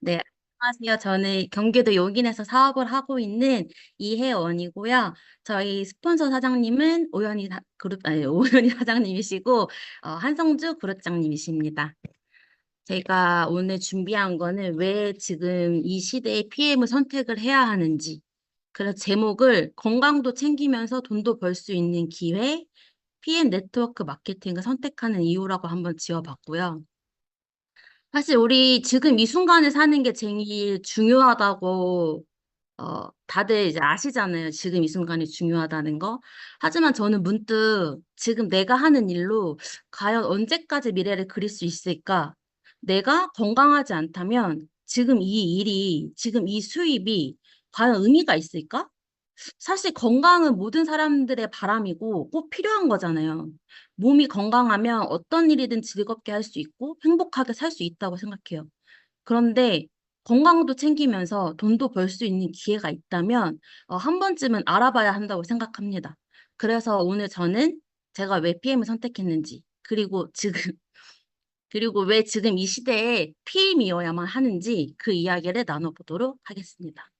네, 안녕하세요. 저는 경기도 용인에서 사업을 하고 있는 이혜원이고요. 저희 스폰서 사장님은 오연희 그룹, 아니, 오연희 사장님이시고, 한성주 그룹장님이십니다. 제가 오늘 준비한 거는 왜 지금 이 시대에 PM을 선택을 해야 하는지, 그래서 제목을 건강도 챙기면서 돈도 벌 수 있는 기회, PM 네트워크 마케팅을 선택하는 이유라고 한번 지어봤고요. 사실 우리 지금 이 순간에 사는 게 제일 중요하다고 다들 이제 아시잖아요. 지금 이 순간이 중요하다는 거. 하지만 저는 문득 지금 내가 하는 일로 과연 언제까지 미래를 그릴 수 있을까? 내가 건강하지 않다면 지금 이 일이, 지금 이 수입이 과연 의미가 있을까? 사실 건강은 모든 사람들의 바람이고 꼭 필요한 거잖아요. 몸이 건강하면 어떤 일이든 즐겁게 할 수 있고 행복하게 살 수 있다고 생각해요. 그런데 건강도 챙기면서 돈도 벌 수 있는 기회가 있다면 한 번쯤은 알아봐야 한다고 생각합니다. 그래서 오늘 저는 제가 왜 PM을 선택했는지, 그리고 지금, 그리고 왜 지금 이 시대에 PM이어야만 하는지 그 이야기를 나눠보도록 하겠습니다.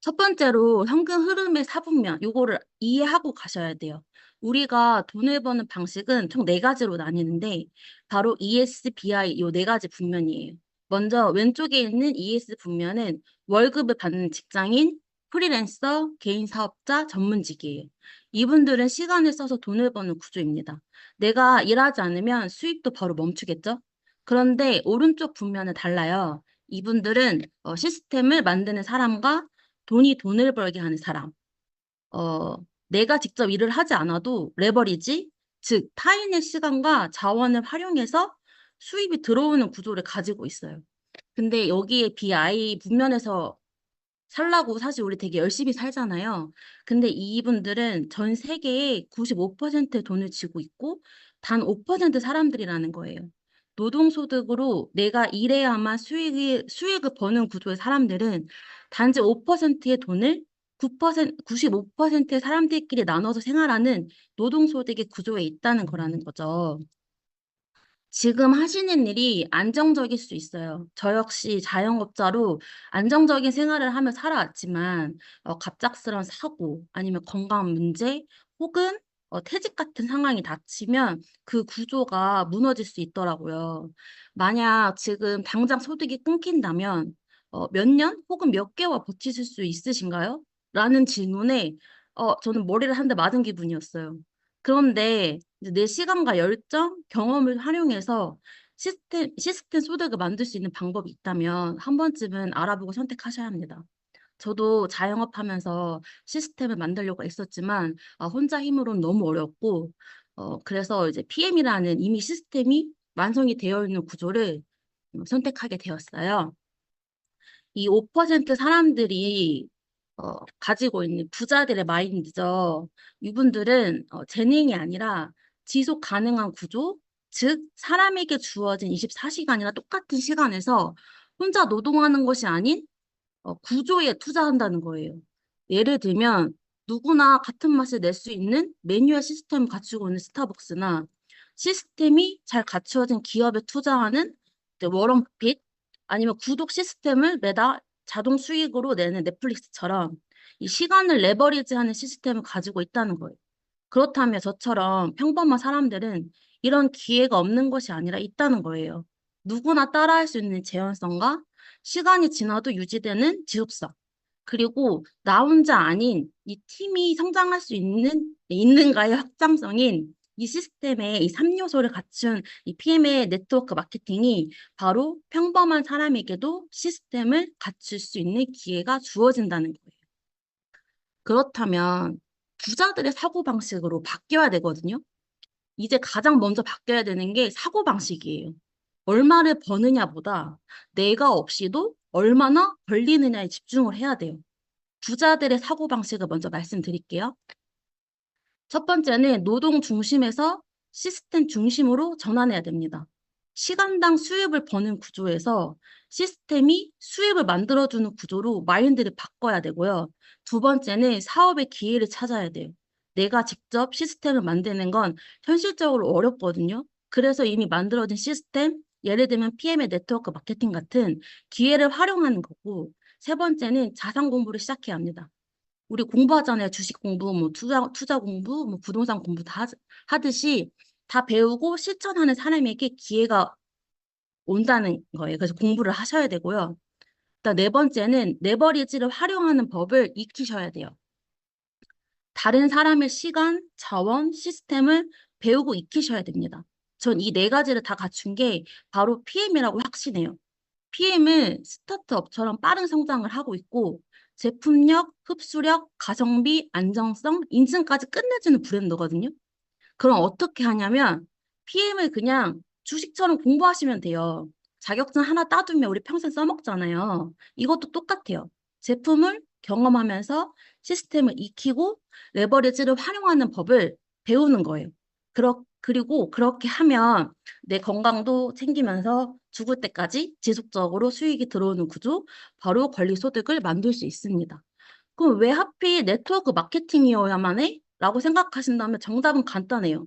첫 번째로 현금 흐름의 사분면, 요거를 이해하고 가셔야 돼요. 우리가 돈을 버는 방식은 총 네 가지로 나뉘는데, 바로 ESBI 요 네 가지 분면이에요. 먼저 왼쪽에 있는 ES 분면은 월급을 받는 직장인, 프리랜서, 개인 사업자, 전문직이에요. 이분들은 시간을 써서 돈을 버는 구조입니다. 내가 일하지 않으면 수입도 바로 멈추겠죠? 그런데 오른쪽 분면은 달라요. 이분들은 시스템을 만드는 사람과 돈을 벌게 하는 사람. 어, 내가 직접 일을 하지 않아도 레버리지, 즉 타인의 시간과 자원을 활용해서 수입이 들어오는 구조를 가지고 있어요. 근데 여기에 BI 분면에서 살라고 사실 우리 되게 열심히 살잖아요. 근데 이분들은 전 세계의 95%의 돈을 쥐고 있고 단 5% 사람들이라는 거예요. 노동소득으로 내가 일해야만 수익을 버는 구조의 사람들은 단지 5%의 돈을 95%의 사람들끼리 나눠서 생활하는 노동소득의 구조에 있다는 거라는 거죠. 지금 하시는 일이 안정적일 수 있어요. 저 역시 자영업자로 안정적인 생활을 하며 살아왔지만 갑작스러운 사고 아니면 건강 문제 혹은 퇴직 같은 상황이 닥치면 그 구조가 무너질 수 있더라고요. 만약 지금 당장 소득이 끊긴다면 몇 년 혹은 몇 개월 버티실 수 있으신가요? 라는 질문에 저는 머리를 한 대 맞은 기분이었어요. 그런데 이제 내 시간과 열정, 경험을 활용해서 시스템 소득을 만들 수 있는 방법이 있다면 한 번쯤은 알아보고 선택하셔야 합니다. 저도 자영업 하면서 시스템을 만들려고 했었지만 혼자 힘으로는 너무 어렵고 그래서 이제 PM이라는 이미 시스템이 완성이 되어 있는 구조를 선택하게 되었어요. 이 5% 사람들이 가지고 있는 부자들의 마인드죠. 이분들은 재능이 아니라 지속 가능한 구조, 즉 사람에게 주어진 24시간이나 똑같은 시간에서 혼자 노동하는 것이 아닌 구조에 투자한다는 거예요. 예를 들면 누구나 같은 맛을 낼 수 있는 매뉴얼 시스템을 갖추고 있는 스타벅스나 시스템이 잘 갖추어진 기업에 투자하는 이제 워런 버핏 아니면 구독 시스템을 매달 자동 수익으로 내는 넷플릭스처럼 이 시간을 레버리지하는 시스템을 가지고 있다는 거예요. 그렇다면 저처럼 평범한 사람들은 이런 기회가 없는 것이 아니라 있다는 거예요. 누구나 따라할 수 있는 재현성과 시간이 지나도 유지되는 지속성. 그리고 나 혼자 아닌 이 팀이 성장할 수 있는가의 확장성인 이 시스템의 이 3요소를 갖춘 이 PM의 네트워크 마케팅이 바로 평범한 사람에게도 시스템을 갖출 수 있는 기회가 주어진다는 거예요. 그렇다면 부자들의 사고방식으로 바뀌어야 되거든요. 이제 가장 먼저 바뀌어야 되는 게 사고방식이에요. 얼마를 버느냐보다 내가 없이도 얼마나 벌리느냐에 집중을 해야 돼요. 부자들의 사고방식을 먼저 말씀드릴게요. 첫 번째는 노동 중심에서 시스템 중심으로 전환해야 됩니다. 시간당 수입을 버는 구조에서 시스템이 수입을 만들어주는 구조로 마인드를 바꿔야 되고요. 두 번째는 사업의 기회를 찾아야 돼요. 내가 직접 시스템을 만드는 건 현실적으로 어렵거든요. 그래서 이미 만들어진 시스템, 예를 들면 PM의 네트워크 마케팅 같은 기회를 활용하는 거고, 세 번째는 자산 공부를 시작해야 합니다. 우리 공부하잖아요. 주식 공부, 뭐 투자 공부, 뭐 부동산 공부 다 하듯이 다 배우고 실천하는 사람에게 기회가 온다는 거예요. 그래서 공부를 하셔야 되고요. 그다음 네 번째는 레버리지를 활용하는 법을 익히셔야 돼요. 다른 사람의 시간, 자원, 시스템을 배우고 익히셔야 됩니다. 전 이 네 가지를 다 갖춘 게 바로 PM이라고 확신해요. PM은 스타트업처럼 빠른 성장을 하고 있고 제품력, 흡수력, 가성비, 안정성, 인증까지 끝내주는 브랜드거든요. 그럼 어떻게 하냐면 PM을 그냥 주식처럼 공부하시면 돼요. 자격증 하나 따두면 우리 평생 써먹잖아요. 이것도 똑같아요. 제품을 경험하면서 시스템을 익히고 레버리지를 활용하는 법을 배우는 거예요. 그리고 그렇게 하면 내 건강도 챙기면서 죽을 때까지 지속적으로 수익이 들어오는 구조, 바로 권리소득을 만들 수 있습니다. 그럼 왜 하필 네트워크 마케팅이어야만 해? 라고 생각하신다면 정답은 간단해요.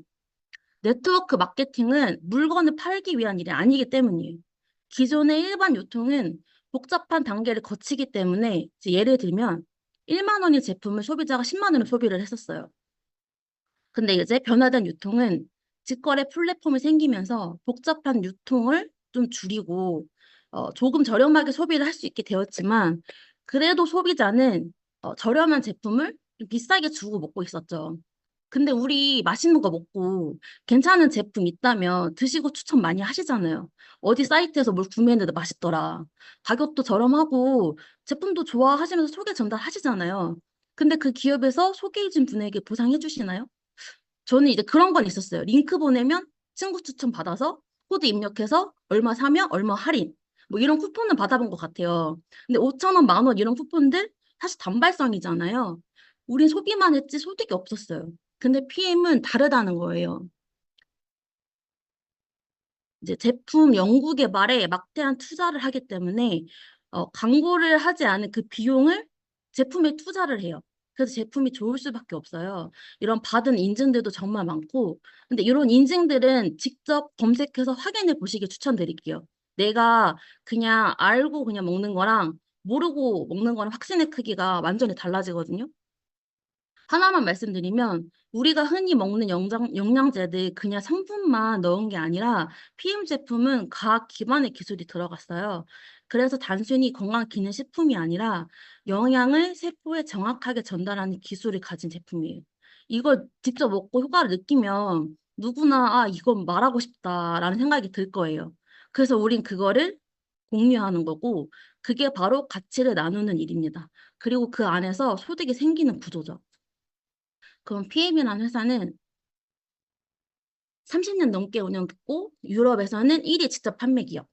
네트워크 마케팅은 물건을 팔기 위한 일이 아니기 때문이에요. 기존의 일반 유통은 복잡한 단계를 거치기 때문에 예를 들면 1만 원의 제품을 소비자가 10만 원을 소비를 했었어요. 근데 이제 변화된 유통은 직거래 플랫폼이 생기면서 복잡한 유통을 좀 줄이고 조금 저렴하게 소비를 할 수 있게 되었지만 그래도 소비자는 저렴한 제품을 좀 비싸게 주고 먹고 있었죠. 근데 우리 맛있는 거 먹고 괜찮은 제품 있다면 드시고 추천 많이 하시잖아요. 어디 사이트에서 뭘 구매했는데 맛있더라. 가격도 저렴하고 제품도 좋아하시면서 소개 전달하시잖아요. 근데 그 기업에서 소개해 준 분에게 보상해 주시나요? 저는 이제 그런 건 있었어요. 링크 보내면 친구 추천 받아서 코드 입력해서 얼마 사면 얼마 할인. 뭐 이런 쿠폰을 받아본 것 같아요. 근데 5천 원, 만 원 이런 쿠폰들 사실 단발성이잖아요. 우린 소비만 했지 소득이 없었어요. 근데 PM은 다르다는 거예요. 이제 제품 연구 개발에 막대한 투자를 하기 때문에 광고를 하지 않은 그 비용을 제품에 투자를 해요. 그래서 제품이 좋을 수밖에 없어요. 이런 받은 인증들도 정말 많고, 근데 이런 인증들은 직접 검색해서 확인해 보시길 추천드릴게요. 내가 그냥 알고 그냥 먹는 거랑 모르고 먹는 거랑 확신의 크기가 완전히 달라지거든요. 하나만 말씀드리면 우리가 흔히 먹는 영양제들 그냥 성분만 넣은 게 아니라 PM 제품은 과학 기반의 기술이 들어갔어요. 그래서 단순히 건강 기능 식품이 아니라 영양을 세포에 정확하게 전달하는 기술을 가진 제품이에요. 이걸 직접 먹고 효과를 느끼면 누구나 아, 이건 말하고 싶다라는 생각이 들 거예요. 그래서 우린 그거를 공유하는 거고 그게 바로 가치를 나누는 일입니다. 그리고 그 안에서 소득이 생기는 구조죠. 그럼 PM이라는 회사는 30년 넘게 운영됐고 유럽에서는 1위 직접 판매 기업.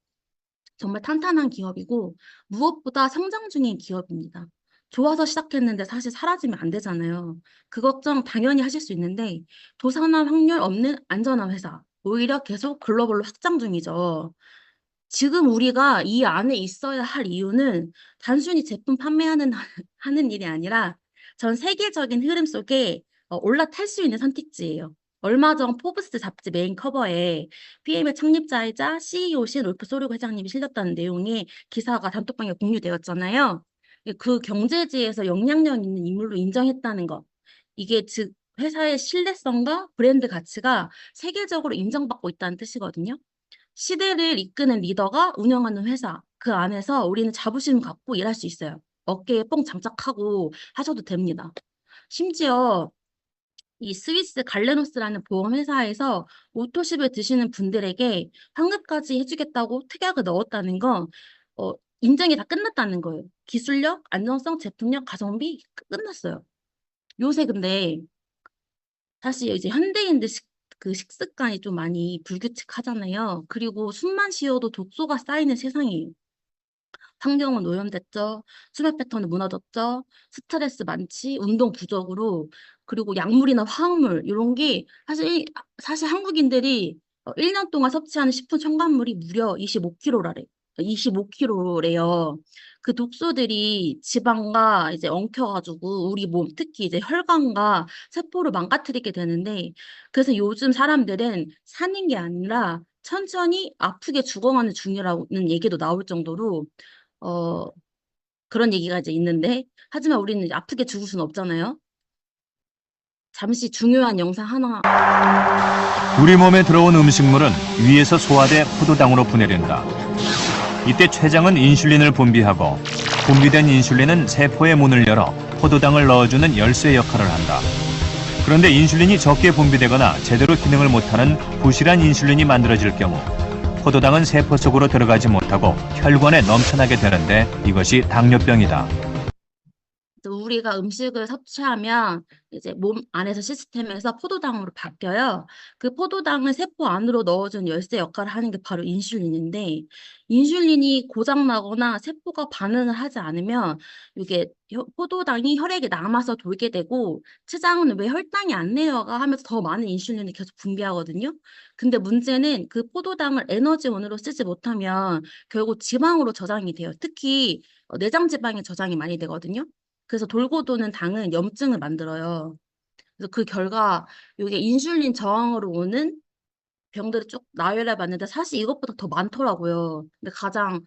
정말 탄탄한 기업이고 무엇보다 성장 중인 기업입니다. 좋아서 시작했는데 사실 사라지면 안 되잖아요. 그 걱정 당연히 하실 수 있는데 도산화 확률 없는 안전한 회사. 오히려 계속 글로벌로 확장 중이죠. 지금 우리가 이 안에 있어야 할 이유는 단순히 제품 판매하는 하는 일이 아니라 전 세계적인 흐름 속에 올라탈 수 있는 선택지예요. 얼마 전 포브스 잡지 메인 커버에 PM의 창립자이자 CEO신 롤프 소르고 회장님이 실렸다는 내용의 기사가 단톡방에 공유되었잖아요. 그 경제지에서 영향력 있는 인물로 인정했다는 것. 이게 즉 회사의 신뢰성과 브랜드 가치가 세계적으로 인정받고 있다는 뜻이거든요. 시대를 이끄는 리더가 운영하는 회사, 그 안에서 우리는 자부심 갖고 일할 수 있어요. 어깨에 뽕 장착하고 하셔도 됩니다. 심지어 이 스위스 갈레노스라는 보험회사에서 오토십을 드시는 분들에게 환급까지 해주겠다고 특약을 넣었다는 건 인증이 다 끝났다는 거예요. 기술력, 안정성, 제품력, 가성비 끝났어요. 요새 근데 사실 이제 현대인들 그 식습관이 좀 많이 불규칙하잖아요. 그리고 숨만 쉬어도 독소가 쌓이는 세상이에요. 환경은 오염됐죠. 수면 패턴은 무너졌죠. 스트레스 많지, 운동 부족으로, 그리고 약물이나 화학물 이런 게 사실 한국인들이 1년 동안 섭취하는 식품 첨가물이 무려 25kg래. 25kg래요. 그 독소들이 지방과 이제 엉켜가지고 우리 몸, 특히 이제 혈관과 세포를 망가뜨리게 되는데, 그래서 요즘 사람들은 사는 게 아니라 천천히 아프게 죽어가는 중이라는 얘기도 나올 정도로 어, 그런 얘기가 이제 있는데 하지만 우리는 이제 아프게 죽을 수는 없잖아요. 잠시 중요한 영상 하나. 우리 몸에 들어온 음식물은 위에서 소화돼 포도당으로 분해된다. 이때 췌장은 인슐린을 분비하고 분비된 인슐린은 세포의 문을 열어 포도당을 넣어주는 열쇠 역할을 한다. 그런데 인슐린이 적게 분비되거나 제대로 기능을 못하는 부실한 인슐린이 만들어질 경우 포도당은 세포 속으로 들어가지 못하고 혈관에 넘쳐나게 되는데 이것이 당뇨병이다. 우리가 음식을 섭취하면 이제 몸 안에서 시스템에서 포도당으로 바뀌어요. 그 포도당을 세포 안으로 넣어준 열쇠 역할을 하는 게 바로 인슐린인데, 인슐린이 고장나거나 세포가 반응을 하지 않으면 이게 포도당이 혈액에 남아서 돌게 되고, 췌장은 왜 혈당이 안 내려가 하면서 더 많은 인슐린을 계속 분비하거든요. 근데 문제는 그 포도당을 에너지원으로 쓰지 못하면 결국 지방으로 저장이 돼요. 특히 내장 지방에 저장이 많이 되거든요. 그래서 돌고 도는 당은 염증을 만들어요. 그래서 그 결과 이게 인슐린 저항으로 오는 병들을 쭉 나열해 봤는데 사실 이것보다 더 많더라고요. 근데 가장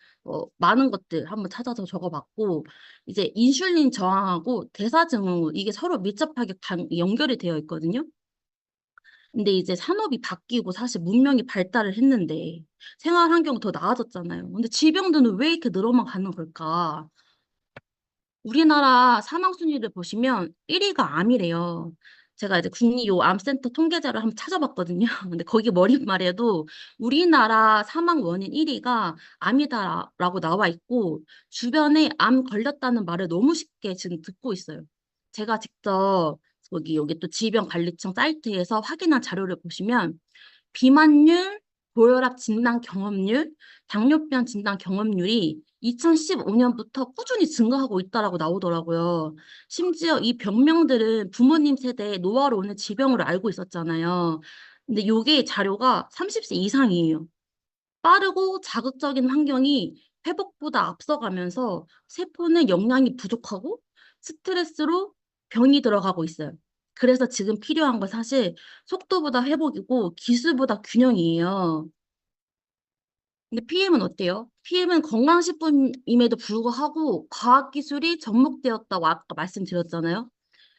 많은 것들 한번 찾아서 적어봤고 이제 인슐린 저항하고 대사증후군 이게 서로 밀접하게 연결이 되어 있거든요. 근데 이제 산업이 바뀌고 사실 문명이 발달을 했는데 생활 환경 더 나아졌잖아요. 근데 질병들은 왜 이렇게 늘어만 가는 걸까? 우리나라 사망 순위를 보시면 1위가 암이래요. 제가 이제 국립암센터 통계자를 한번 찾아봤거든요. 근데 거기 머릿말에도 우리나라 사망 원인 1위가 암이다라고 나와 있고 주변에 암 걸렸다는 말을 너무 쉽게 지금 듣고 있어요. 제가 직접 여기 또 질병관리청 사이트에서 확인한 자료를 보시면 비만율, 고혈압 진단 경험률, 당뇨병 진단 경험률이 2015년부터 꾸준히 증가하고 있다라고 나오더라고요. 심지어 이 병명들은 부모님 세대의 노화로 오는 질병으로 알고 있었잖아요. 근데 요게 자료가 30세 이상이에요. 빠르고 자극적인 환경이 회복보다 앞서가면서 세포는 영양이 부족하고 스트레스로 병이 들어가고 있어요. 그래서 지금 필요한 건 사실 속도보다 회복이고 기술보다 균형이에요. 근데 PM은 어때요? PM은 건강식품임에도 불구하고 과학기술이 접목되었다고 아까 말씀드렸잖아요.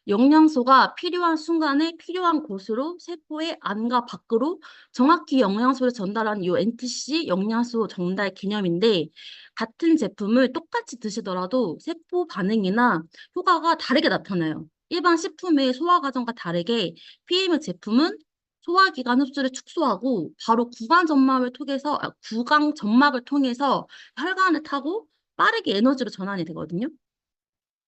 영양소가 필요한 순간에 필요한 곳으로 세포의 안과 밖으로 정확히 영양소를 전달하는 이 NTC 영양소 전달 개념인데 같은 제품을 똑같이 드시더라도 세포 반응이나 효과가 다르게 나타나요. 일반 식품의 소화 과정과 다르게 PM 제품은 소화기관 흡수를 축소하고 바로 구강 점막을 통해서 혈관을 타고 빠르게 에너지로 전환이 되거든요.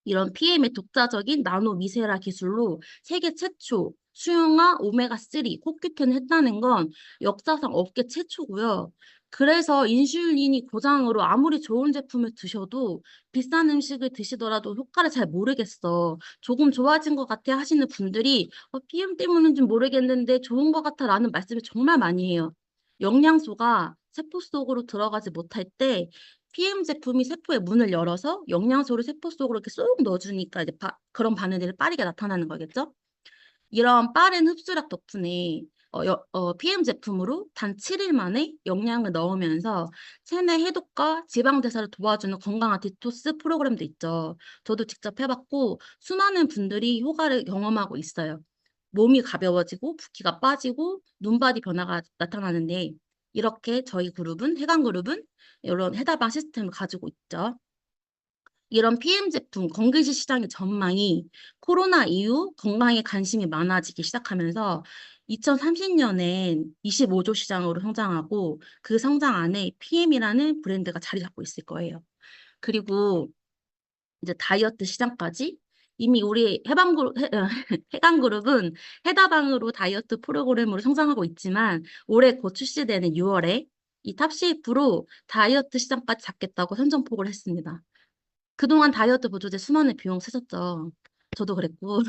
이런 PM의 독자적인 나노 미세라 기술로 세계 최초 수용화 오메가3 코큐텐을 했다는 건 역사상 업계 최초고요. 그래서 인슐린이 고장으로 아무리 좋은 제품을 드셔도 비싼 음식을 드시더라도 효과를 잘 모르겠어. 조금 좋아진 것 같아 하시는 분들이 PM 때문인지 모르겠는데 좋은 것 같아 라는 말씀을 정말 많이 해요. 영양소가 세포 속으로 들어가지 못할 때 PM 제품이 세포의 문을 열어서 영양소를 세포 속으로 이렇게 쏙 넣어주니까 이제 그런 반응들이 빠르게 나타나는 거겠죠? 이런 빠른 흡수력 덕분에 PM 제품으로 단 7일 만에 영양을 넣으면서 체내 해독과 지방 대사를 도와주는 건강한 디토스 프로그램도 있죠. 저도 직접 해봤고 수많은 분들이 효과를 경험하고 있어요. 몸이 가벼워지고 붓기가 빠지고 눈바디 변화가 나타나는데 이렇게 저희 그룹은 해강 그룹은 이런 해답방 시스템을 가지고 있죠. 이런 PM 제품, 건기지 시장의 전망이 코로나 이후 건강에 관심이 많아지기 시작하면서 2030년엔 25조 시장으로 성장하고 그 성장 안에 PM이라는 브랜드가 자리 잡고 있을 거예요. 그리고 이제 다이어트 시장까지 이미 우리 해강그룹은 해다방으로 다이어트 프로그램으로 성장하고 있지만 올해 곧 출시되는 6월에 이 탑쉐이프로 다이어트 시장까지 잡겠다고 선전포고를 했습니다. 그동안 다이어트 보조제 수많은 비용 쓰셨죠. 저도 그랬고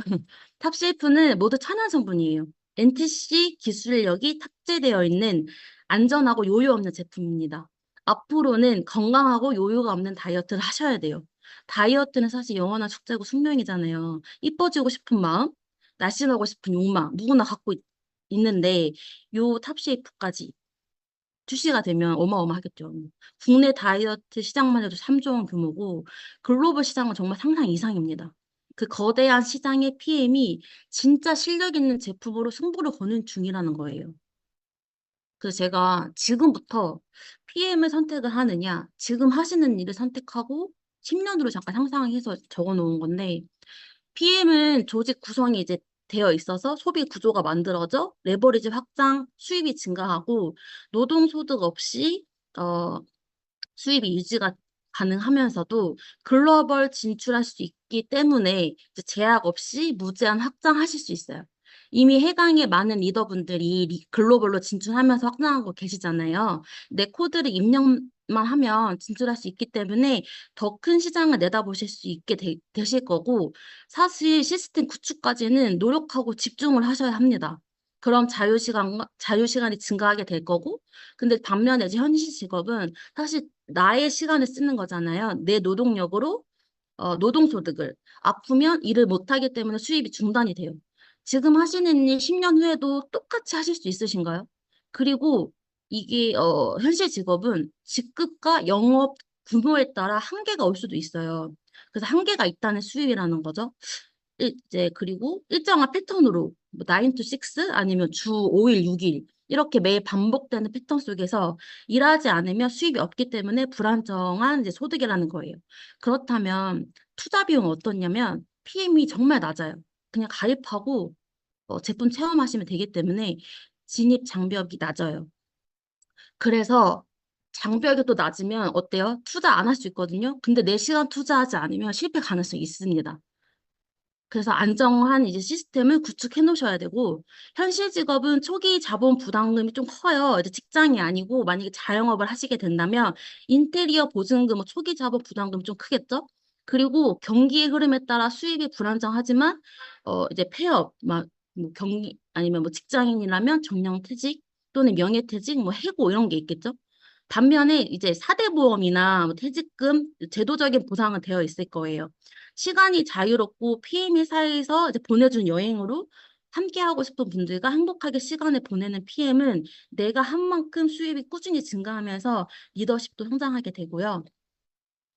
탑쉐이프는 모두 천연 성분이에요. NTC 기술력이 탑재되어 있는 안전하고 요요 없는 제품입니다. 앞으로는 건강하고 요요가 없는 다이어트를 하셔야 돼요. 다이어트는 사실 영원한 숙제고 숙명이잖아요. 이뻐지고 싶은 마음, 날씬하고 싶은 욕망 누구나 갖고 있는데 요 탑쉐이프까지 출시가 되면 어마어마하겠죠. 국내 다이어트 시장만 해도 3조 원 규모고 글로벌 시장은 정말 상상 이상입니다. 그 거대한 시장의 PM이 진짜 실력 있는 제품으로 승부를 거는 중이라는 거예요. 그래서 제가 지금부터 PM을 선택을 하느냐, 지금 하시는 일을 선택하고 10년으로 잠깐 상상해서 적어 놓은 건데, PM은 조직 구성이 이제 되어 있어서 소비 구조가 만들어져 레버리지 확장, 수입이 증가하고 노동소득 없이 어, 수입이 유지가 가능하면서도 글로벌 진출할 수 있기 때문에 이제 제약 없이 무제한 확장하실 수 있어요. 이미 해당의 많은 리더분들이 글로벌로 진출하면서 확장하고 계시잖아요. 내 코드를 입력만 하면 진출할 수 있기 때문에 더 큰 시장을 내다보실 수 있게 되실 거고, 사실 시스템 구축까지는 노력하고 집중을 하셔야 합니다. 그럼 자유시간이 증가하게 될 거고, 근데 반면에 이제 현실 직업은 사실 나의 시간을 쓰는 거잖아요. 내 노동력으로 노동소득을. 아프면 일을 못하기 때문에 수입이 중단이 돼요. 지금 하시는 일 10년 후에도 똑같이 하실 수 있으신가요? 그리고 이게 현실 직업은 직급과 영업 규모에 따라 한계가 올 수도 있어요. 그래서 한계가 있다는 수입이라는 거죠. 이제 그리고 일정한 패턴으로 뭐 9 to 6 아니면 주 5일, 6일 이렇게 매일 반복되는 패턴 속에서 일하지 않으면 수입이 없기 때문에 불안정한 이제 소득이라는 거예요. 그렇다면 투자 비용은 어떻냐면 PM이 정말 낮아요. 그냥 가입하고 제품 체험하시면 되기 때문에 진입 장벽이 낮아요. 그래서 장벽이 또 낮으면 어때요? 투자 안 할 수 있거든요. 근데 내 시간 투자하지 않으면 실패 가능성이 있습니다. 그래서 안정한 이제 시스템을 구축해 놓으셔야 되고, 현실 직업은 초기 자본 부담금이 좀 커요. 이제 직장이 아니고, 만약에 자영업을 하시게 된다면, 인테리어 보증금, 뭐 초기 자본 부담금이 좀 크겠죠? 그리고 경기의 흐름에 따라 수입이 불안정하지만, 이제 폐업, 뭐 아니면 뭐 직장인이라면 정년퇴직 또는 명예퇴직, 뭐 해고 이런 게 있겠죠? 반면에 이제 4대 보험이나 뭐 퇴직금, 제도적인 보상은 되어 있을 거예요. 시간이 자유롭고 PM이 사이에서 이제 보내준 여행으로 함께 하고 싶은 분들과 행복하게 시간을 보내는 PM은 내가 한 만큼 수입이 꾸준히 증가하면서 리더십도 성장하게 되고요.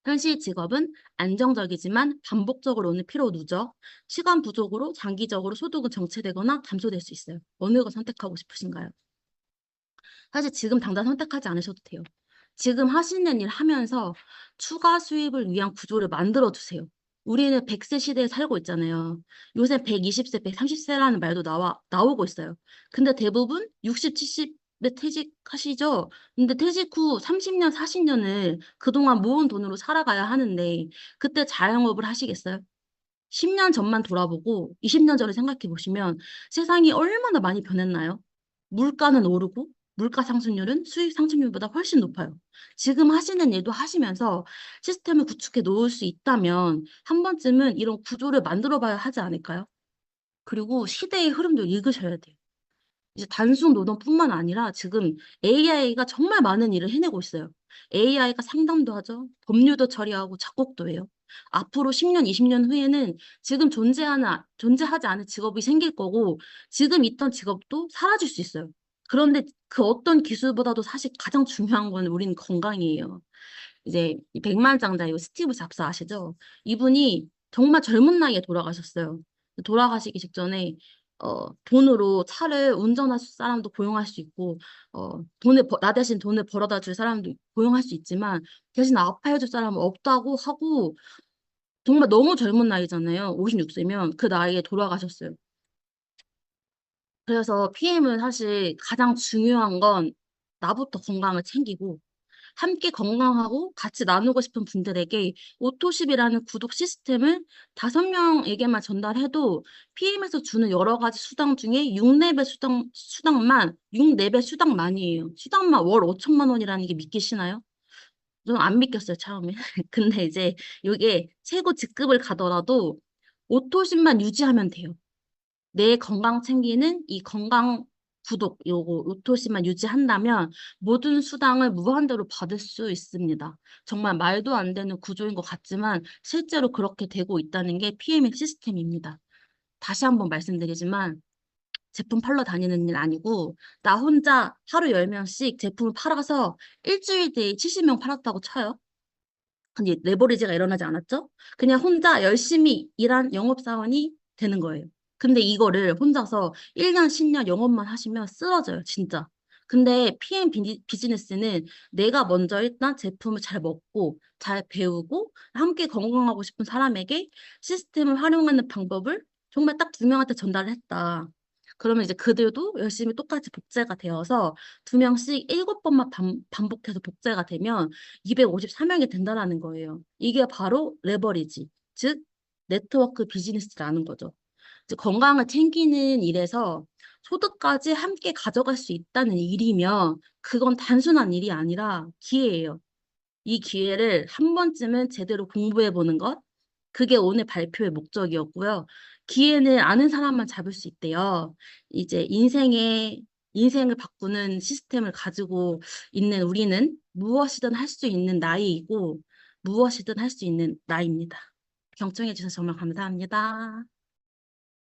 현실 직업은 안정적이지만 반복적으로 오는 피로 누적, 시간 부족으로 장기적으로 소득은 정체되거나 감소될 수 있어요. 어느 거 선택하고 싶으신가요? 사실 지금 당장 선택하지 않으셔도 돼요. 지금 하시는 일 하면서 추가 수입을 위한 구조를 만들어 두세요. 우리는 100세 시대에 살고 있잖아요. 요새 120세, 130세라는 말도 나오고 있어요. 근데 대부분 60, 70에 퇴직하시죠? 근데 퇴직 후 30년, 40년을 그동안 모은 돈으로 살아가야 하는데 그때 자영업을 하시겠어요? 10년 전만 돌아보고 20년 전을 생각해 보시면 세상이 얼마나 많이 변했나요? 물가는 오르고 물가 상승률은 수입 상승률보다 훨씬 높아요. 지금 하시는 일도 하시면서 시스템을 구축해 놓을 수 있다면 한 번쯤은 이런 구조를 만들어 봐야 하지 않을까요? 그리고 시대의 흐름도 읽으셔야 돼요. 이제 단순 노동뿐만 아니라 지금 AI가 정말 많은 일을 해내고 있어요. AI가 상담도 하죠. 법률도 처리하고 작곡도 해요. 앞으로 10년, 20년 후에는 지금 존재하지 않은 직업이 생길 거고 지금 있던 직업도 사라질 수 있어요. 그런데 그 어떤 기술보다도 사실 가장 중요한 건 우리는 건강이에요. 이제 이 백만장자 스티브 잡스 아시죠? 이분이 정말 젊은 나이에 돌아가셨어요. 돌아가시기 직전에 돈으로 차를 운전할 사람도 고용할 수 있고 나 대신 돈을 벌어다 줄 사람도 고용할 수 있지만 대신 아파해 줄 사람은 없다고 하고 정말 너무 젊은 나이잖아요. 56세면 그 나이에 돌아가셨어요. 그래서 PM은 사실 가장 중요한 건 나부터 건강을 챙기고 함께 건강하고 같이 나누고 싶은 분들에게 오토십이라는 구독 시스템을 5명에게만 전달해도 PM에서 주는 여러 가지 수당 중에 6레벨 수당만, 6레벨 수당만이에요. 수당만 월 5천만 원이라는 게 믿기시나요? 저는 안 믿겼어요, 처음에. 근데 이제 이게 최고 직급을 가더라도 오토십만 유지하면 돼요. 내 건강 챙기는 이 건강 구독 요거 로토씨만 유지한다면 모든 수당을 무한대로 받을 수 있습니다. 정말 말도 안 되는 구조인 것 같지만 실제로 그렇게 되고 있다는 게 PM의 시스템입니다. 다시 한번 말씀드리지만 제품 팔러 다니는 일 아니고, 나 혼자 하루 10명씩 제품을 팔아서 일주일 뒤에 70명 팔았다고 쳐요. 근데 레버리지가 일어나지 않았죠? 그냥 혼자 열심히 일한 영업사원이 되는 거예요. 근데 이거를 혼자서 1년, 10년 영업만 하시면 쓰러져요, 진짜. 근데 비즈니스는 내가 먼저 일단 제품을 잘 먹고, 잘 배우고, 함께 건강하고 싶은 사람에게 시스템을 활용하는 방법을 정말 딱 2명한테 전달을 했다. 그러면 이제 그들도 열심히 똑같이 복제가 되어서 2명씩 7번만 반복해서 복제가 되면 254명이 된다라는 거예요. 이게 바로 레버리지, 즉 네트워크 비즈니스라는 거죠. 즉 건강을 챙기는 일에서 소득까지 함께 가져갈 수 있다는 일이면 그건 단순한 일이 아니라 기회예요. 이 기회를 한 번쯤은 제대로 공부해 보는 것, 그게 오늘 발표의 목적이었고요. 기회는 아는 사람만 잡을 수 있대요. 이제 인생을 바꾸는 시스템을 가지고 있는 우리는 무엇이든 할 수 있는 나이이고, 무엇이든 할 수 있는 나이입니다. 경청해 주셔서 정말 감사합니다.